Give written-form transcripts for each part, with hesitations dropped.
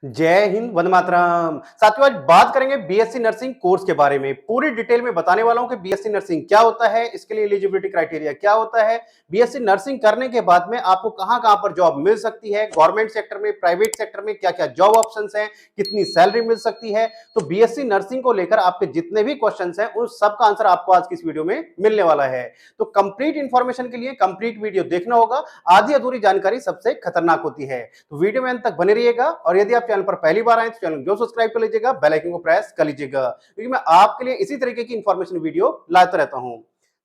जय हिंद, वंदे मातरम। साथियों, आज बात करेंगे बीएससी नर्सिंग कोर्स के बारे में। पूरी डिटेल में बताने वाला हूं कि बीएससी नर्सिंग क्या होता है, इसके लिए एलिजिबिलिटी क्राइटेरिया क्या होता है, बीएससी नर्सिंग करने के बाद में आपको कहां-कहां पर जॉब मिल सकती है, गवर्नमेंट सेक्टर में, प्राइवेट सेक्टर में क्या-क्या जॉब ऑप्शंस हैं, कितनी सैलरी मिल सकती है। तो बीएससी नर्सिंग को लेकर आपके जितने भी क्वेश्चंस हैं, उन सबका आंसर आपको आज की इस वीडियो में मिलने वाला है। तो कंप्लीट इंफॉर्मेशन के लिए कंप्लीट वीडियो देखना होगा। आधी अधूरी जानकारी सबसे खतरनाक होती है। तो वीडियो में अंत तक बने रहिएगा और यदि आप चैनल पर पहली बार आए तो चैनल जो सब्सक्राइब कर लीजिएगा, बेल आइकन को प्रेस कर लीजिएगा, क्योंकि मैं आपके लिए इसी तरीके की इंफॉर्मेशन वीडियो लाता रहता हूं।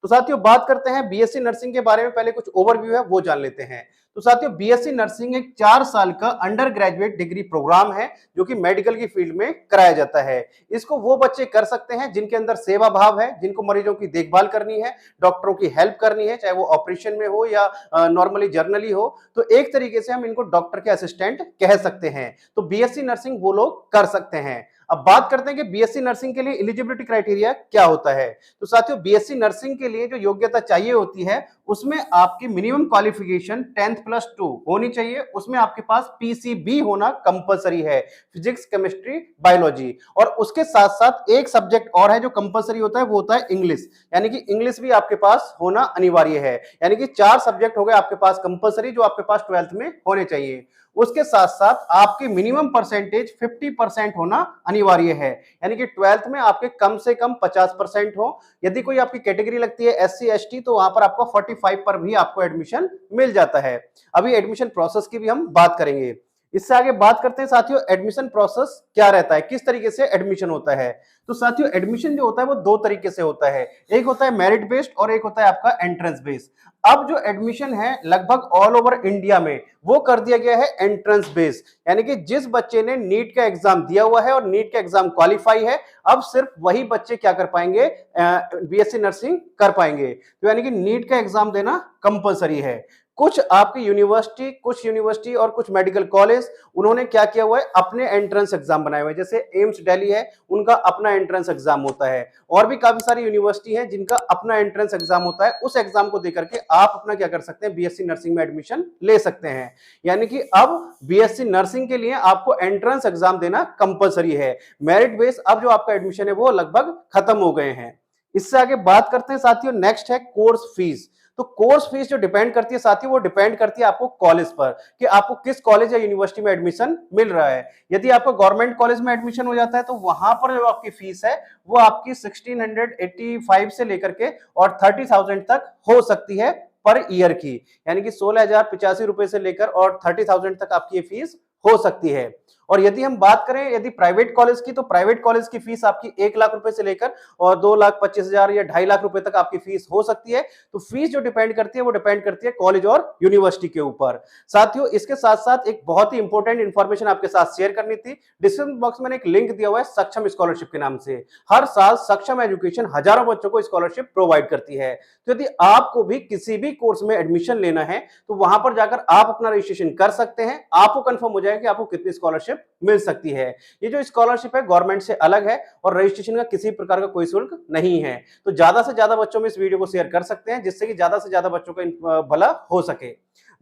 तो साथियों, बात करते हैं बीएससी नर्सिंग के बारे में। पहले कुछ ओवरव्यू है वो जान लेते हैं। तो साथियों, बीएससी नर्सिंग एक 4 साल का अंडर ग्रेजुएट डिग्री प्रोग्राम है जो कि मेडिकल की फील्ड में कराया जाता है। इसको वो बच्चे कर सकते हैं जिनके अंदर सेवा भाव है, जिनको मरीजों की देखभाल करनी है, डॉक्टरों की हेल्प करनी है, चाहे वो ऑपरेशन में हो या नॉर्मली जर्नली हो। तो एक तरीके से हम इनको डॉक्टर के असिस्टेंट कह सकते हैं। तो बीएससी नर्सिंग वो लोग कर सकते हैं। अब बात करते हैं कि बीएससी नर्सिंग के लिए एलिजिबिलिटी क्राइटेरिया क्या होता है। तो साथियों, बीएससी नर्सिंग के लिए जो योग्यता चाहिए होती है उसमें आपकी मिनिमम क्वालिफिकेशन 10th+2 होनी चाहिए। उसमें आपके पास पीसीबी होना कंपलसरी है, फिजिक्स, केमिस्ट्री, बायोलॉजी। और उसके साथ साथ एक सब्जेक्ट और है जो कंपलसरी होता है, वो होता है इंग्लिश। यानी कि इंग्लिश भी आपके पास होना अनिवार्य है। यानी कि 4 सब्जेक्ट हो गए आपके पास कंपलसरी, जो आपके पास 12th में होने चाहिए। उसके साथ साथ आपकी मिनिमम परसेंटेज 50% होना अनिवार्य है। यानी कि 12th में आपके कम से कम 50% हो। यदि कोई आपकी कैटेगरी लगती है एससी एसटी, तो वहां पर आपको 45 पर भी आपको एडमिशन मिल जाता है। अभी एडमिशन प्रोसेस की भी हम बात करेंगे। इससे आगे बात करते हैं साथियों, एडमिशन प्रोसेस क्या रहता है, किस तरीके से एडमिशन होता है। तो साथियों, एडमिशन जो होता है वो 2 तरीके से होता है। एक होता है मेरिट बेस्ड और एक होता है आपका एंट्रेंस बेस्ड। अब जो एडमिशन है लगभग ऑल ओवर इंडिया में वो कर दिया गया है एंट्रेंस बेस्ड। यानी कि जिस बच्चे ने नीट का एग्जाम दिया हुआ है और नीट का एग्जाम क्वालिफाई है, अब सिर्फ वही बच्चे क्या कर पाएंगे, बीएससी नर्सिंग कर पाएंगे। तो यानी कि नीट का एग्जाम देना कंपलसरी है। कुछ आपकी यूनिवर्सिटी और कुछ मेडिकल कॉलेज, उन्होंने क्या किया हुआ है, अपने एंट्रेंस एग्जाम बनाए हुए हैं। जैसे एम्स दिल्ली है, उनका अपना एंट्रेंस एग्जाम होता है। और भी काफी सारी यूनिवर्सिटी है जिनका अपना एंट्रेंस एग्जाम होता है। उस एग्जाम को देकर के आप अपना क्या कर सकते हैं, बीएससी नर्सिंग में एडमिशन ले सकते हैं। यानी कि अब बीएससी नर्सिंग के लिए आपको एंट्रेंस एग्जाम देना कंपलसरी है। मेरिट बेस अब जो आपका एडमिशन है वो लगभग खत्म हो गए हैं। इससे आगे बात करते हैं साथियों, नेक्स्ट है कोर्स फीस। तो कोर्स फीस जो डिपेंड करती है साथियों, वो डिपेंड करती है आपको कॉलेज पर कि आपको किस कॉलेज या यूनिवर्सिटी में एडमिशन मिल रहा है। यदि आपको गवर्नमेंट कॉलेज में एडमिशन हो जाता है तो वहां पर जो आपकी फीस है वो आपकी 1685 से लेकर के और 30,000 तक हो सकती है पर ईयर की। यानी कि 16,085 रुपए से लेकर और 30,000 तक आपकी ये फीस हो सकती है। और यदि हम बात करें यदि प्राइवेट कॉलेज की, तो प्राइवेट कॉलेज की फीस आपकी 1 लाख रुपए से लेकर और 2,25,000 या 2.5 लाख रुपए तक आपकी फीस हो सकती है। तो फीस जो डिपेंड करती है वो डिपेंड करती है कॉलेज और यूनिवर्सिटी के ऊपर। साथियों, इसके साथ साथ एक बहुत ही इंपॉर्टेंट इंफॉर्मेशन आपके साथ शेयर करनी थी। डिस्क्रिप्शन बॉक्स में एक लिंक दिया हुआ है सक्षम स्कॉलरशिप के नाम से। हर साल सक्षम एजुकेशन हजारों बच्चों को स्कॉलरशिप प्रोवाइड करती है। तो यदि आपको भी किसी भी कोर्स में एडमिशन लेना है तो वहां पर जाकर आप अपना रजिस्ट्रेशन कर सकते हैं। आपको कंफर्म हो जाएगा कि आपको कितनी स्कॉलरशिप मिल सकती है। ये जो स्कॉलरशिप है गवर्नमेंट से अलग है और रजिस्ट्रेशन का किसी प्रकार का कोई शुल्क नहीं है। तो ज्यादा से ज्यादा बच्चों में इस वीडियो को शेयर कर सकते हैं जिससे कि ज्यादा से ज्यादा बच्चों का भला हो सके।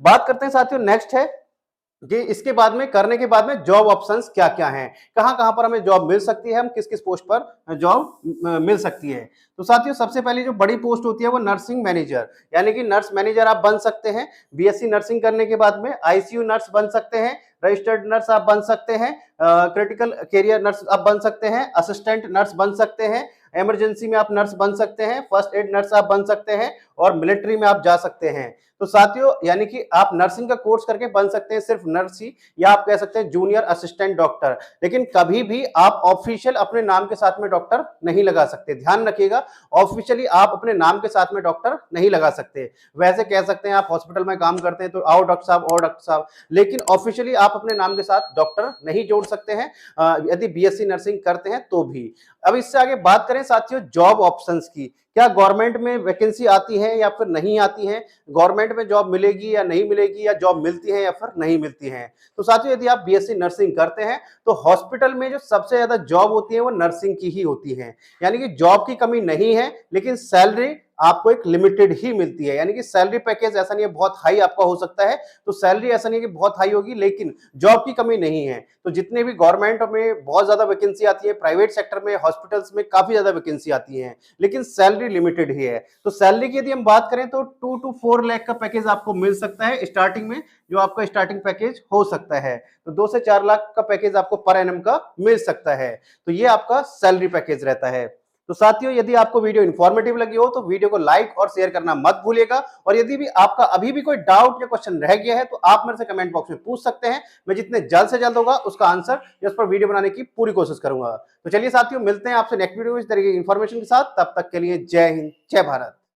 बात करते हैं साथियों, नेक्स्ट है कि इसके बाद में करने के बाद में जॉब ऑप्शंस क्या क्या हैं, कहां कहां पर हमें जॉब मिल सकती है, हम किस किस पोस्ट पर जॉब मिल सकती है। तो साथियों, सबसे पहले जो बड़ी पोस्ट होती है वो नर्सिंग मैनेजर, यानी कि नर्स मैनेजर आप बन सकते हैं। बीएससी नर्सिंग करने के बाद में आईसीयू नर्स बन सकते हैं, रजिस्टर्ड नर्स आप बन सकते हैं, क्रिटिकल कैरियर नर्स आप बन सकते हैं, असिस्टेंट नर्स बन सकते हैं, इमरजेंसी में आप नर्स बन सकते हैं, फर्स्ट एड नर्स आप बन सकते हैं और मिलिट्री में आप जा सकते हैं। तो साथियों, यानी कि आप नर्सिंग का कोर्स करके बन सकते हैं सिर्फ नर्स ही, या आप कह सकते हैं जूनियर असिस्टेंट डॉक्टर। लेकिन कभी भी आप ऑफिशियल अपने नाम के साथ में डॉक्टर नहीं लगा सकते। ध्यान रखिएगा, ऑफिशियली आप अपने नाम के साथ में डॉक्टर नहीं लगा सकते। वैसे कह सकते हैं आप हॉस्पिटल में काम करते हैं तो आओ डॉक्टर साहब और डॉक्टर साहब, लेकिन ऑफिशियली आप अपने नाम के साथ डॉक्टर नहीं जोड़ सकते हैं यदि बीएससी नर्सिंग करते हैं तो भी। अब इससे आगे बात करें साथियों जॉब ऑप्शंस की, क्या गवर्नमेंट में वैकेंसी आती है या फिर नहीं आती है, गवर्नमेंट में जॉब मिलेगी या नहीं मिलेगी, या जॉब मिलती है या फिर नहीं मिलती है। तो साथियों, यदि आप बीएससी नर्सिंग करते हैं तो हॉस्पिटल में जो सबसे ज्यादा जॉब होती है वो नर्सिंग की ही होती है। यानी कि जॉब की कमी नहीं है, लेकिन सैलरी आपको एक लिमिटेड ही मिलती है, यानी कि सैलरी पैकेज ऐसा नहीं है बहुत हाई आपका हो सकता है, तो सैलरी ऐसा नहीं है कि बहुत हाई होगी, लेकिन जॉब की कमी नहीं है। तो जितने भी गवर्नमेंट में बहुत ज्यादा वैकेंसी आती है, प्राइवेट सेक्टर में, हॉस्पिटल्स में काफी ज्यादा वैकेंसी आती है, लेकिन सैलरी लिमिटेड ही है। तो सैलरी की यदि हम बात करें तो 2 to 4 लाख का पैकेज आपको मिल सकता है स्टार्टिंग में, जो आपका स्टार्टिंग पैकेज हो सकता है। तो 2 से 4 लाख का पैकेज आपको पर एनम का मिल सकता है। तो ये आपका सैलरी पैकेज रहता है। तो साथियों, यदि आपको वीडियो इंफॉर्मेटिव लगी हो तो वीडियो को लाइक और शेयर करना मत भूलिएगा, और यदि भी आपका अभी भी कोई डाउट या क्वेश्चन रह गया है तो आप मेरे से कमेंट बॉक्स में पूछ सकते हैं। मैं जितने जल्द से जल्द होगा उसका आंसर या उस पर वीडियो बनाने की पूरी कोशिश करूंगा। तो चलिए साथियों, मिलते हैं आपसे नेक्स्ट वीडियो में इस तरह की इंफॉर्मेशन के साथ। तब तक के लिए जय हिंद, जय भारत।